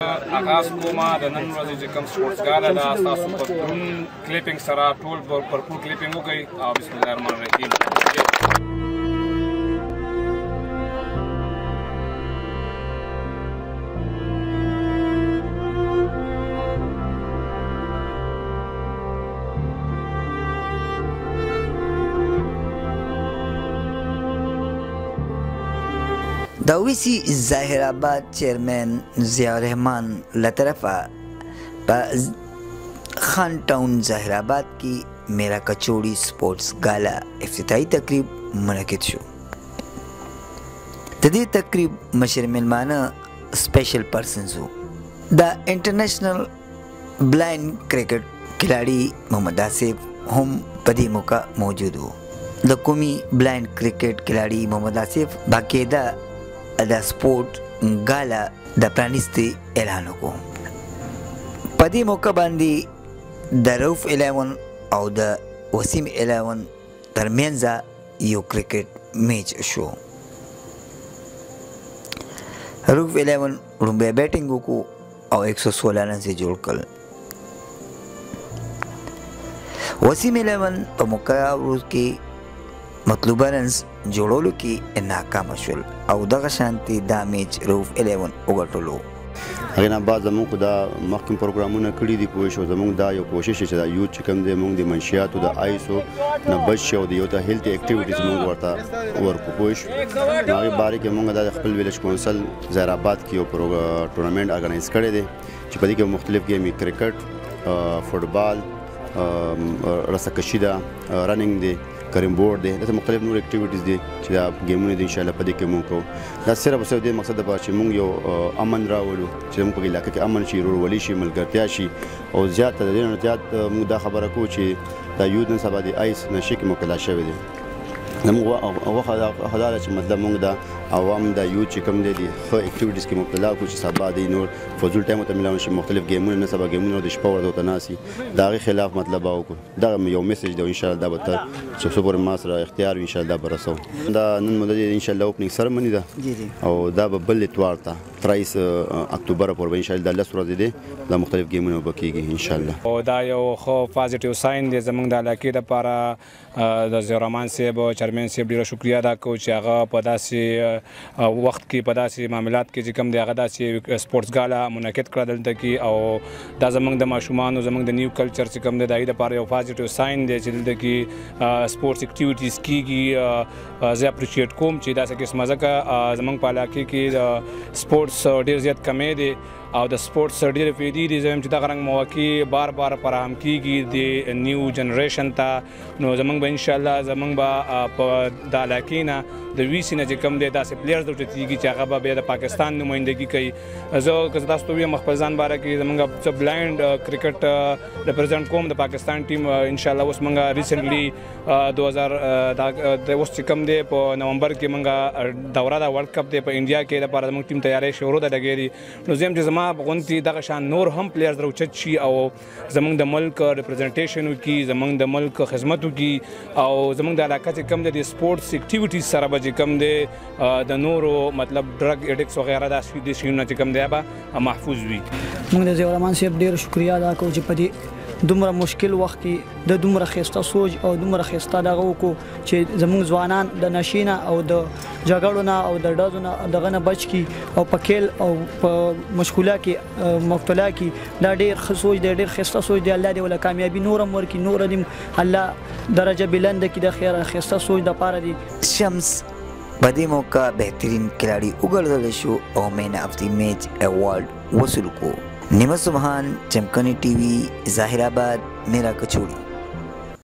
आगाज कोमा د نن ورځې چې کوم سپورټس ګالا دا تاسو په دروند کلیپینګ سره ټول پرپور کلیپینګ وکړئ او بسم الله الرحمن الرحیم. د اویسی ظاهر آباد چیرمین ضیاء الرحمن لطرفه په خان ټاؤن ظاهر آباد کې میرا کچوڑی سپورٹس گالا افتتاحی تقریب منعقد شو. د دې تقریب مشر میلمانه سپیشل پرسنز وو. د انټرنیشنل بلایند کرکټ کھلاڑی محمد آصف هم په دې موقع موجود وو. د قومي بلایند کرکټ کھلاڑی محمد آصف باقاعده د سپورټ ګالا د پرانیستي اعلان وکړو. په دې موقع باندې د روف 11 او د وسیم 11 ترمنځ یو کرکټ میچ شو. روف 11 لومړی بیټینګ وکړو او 116 رنز یې جوړ کړل. وسیم 11 په مقرره ورځ کې مطلوبه رنز جوړولو کې ناکام شول او دغه شانتي دا میچ روف 11 وګټلو. هغې نه بعد زموږ دا مخکې پروګرامونه کړي دي پوه شو. زموږ دا یو کوشش چې دا یوت چې کوم دی موږ د منشیاتو د آیسو نه بچ شو د یو ته هیلتي اکټیویټیز موږ ورته ورکو پوه شو. نو هغې باره کې موږ دا د خپل ویلج کونسل ظاهر آباد کې یو ټورنمنټ ارګنایز کړی دی چې په دې کې مختلف گیم کرکټ، فوټبال، رسکشي ده، رننګ دی، کریم بورډ دی، داسې مختلف نور اکټیویټیز دي چې دا گیمونه دي انشاءالله په دې کې موږ کوو. دا صرف صرف دې مقصد لپاره چې موږ یو امن راولو چې زموږ په علاقه کې امن شي، ورورولي شي، ملګرتیا شي او زیات تر دې نه زیات موږ دا خبره کوو چې دا یوت نن سبا د آیس نشي کې مبتلا شوی دی. زموږ وخت دا ده چې مطلب موږ دا عوام دا یوت چې کوم دی د ښه اکټیویټیز کې مبتلا کړو چې سبا دی نور فضول ټایم ورته میلاو شي. مختلف گیمونه نه سبا گیمونه د شپه ورته ناسي د هغې خلاف مطلب وکړو. دا یو میسج دی انشاءالله دا به تر چې څو پورې ما سره اختیار وي انشاءالله به رسوو. دا نن مو د انشاءالله اوپننګ سرمني ده او دا به بل اتوار ته 23 اکتوبر پورې به انشاءالله 10 ورځې دی دا مختلف گیمونه به کېږي انشاءالله. او دا یو ښه پازیټیو ساین دی زموږ د علاقې دپاره. د ضیاء الرحمن صاحب او چیرمین صاحب ډېره شکریه ادا کوو چې هغه په داسې وخت کې په داسې معاملات کې چې کوم دی هغه داسې سپورټس ګالا منعقد کړه دلته کې او دا زموږ د ماشومانو زموږ د نیو کلچر چې کوم دی د هغې دپاره یو پازیټیو ساین دی چې دلته کې سپورټس اکټیویټیز کېږي. زه اپریشیټ کوم چې داسې قسمه ځکه زموږ په علاقې کې د سپورټس ډېر زیات کمی دی او د سپورټس ډېرې فایدې دي. زه وایم چې دغه رنګ مواقع بار بار فراهم کېږي د نیو جنریشن ته. نو زموږ به انشاءالله زموږ به په د علاقې نه د ویسي نه چې کوم دی داسې پلیئرز اوچتېږي چې هغه به بیا د پاکستان نمایندګي کوي. زه که تاسو ته ووایم خپل ځان باره کې زموږ بلایند کرکټ ریپرزینټ کوم د پاکستان ټیم. انشاءالله اوس موږ ریسنټلی 2000 اوس چې کوم دی په نومبر کې موږ دوره ده ورلډ کپ دی په انډیا کې دپاره زموږ ټیم تیاری شروع ده لګېدي. نو زه یم چې زما په غوندې دغه شان نور هم پلیئرز راوچت شي او زموږ د ملک ریپرزنټیشن وکړي، زموږ د ملک خدمت وکړي او زموږ د علاقه چې کوم دی د سپورټس اکټیویټیز سره به چې کوم دی د نورو مطلب ډرګ ایډکټس وغیره داسې شیونه چې کوم دی به محفوظ وي. موږ د ضیاء الرحمن صاحب ډېره شکریه ادا کوو چې په دې دومره مشکل وخت کې د دومره ښایسته سوچ او دومره ښایسته دغه وکړو چې زموږ ځوانان د نشې نه او د جګړو نه او د ډزو نه دغه نه بچ کړي او په کیل او په مشغوله کې مبتلا کړي. دا ډېر ښه سوچ دی، ډېر ښایسته سوچ دی. الله دې وله کامیابي نور هم ورکړي، نور دې الله درجه بلنده کړي. د خیر ښایسته سوچ دپاره دی. شمس په دې موقع بهترین کھلاڑی وګرځول شو او مین اف دی میچ ایوارډ وصول کو. نیمه سبحان، چمکنی ٹی وی، ظاهر آباد، میرا کچوڑی.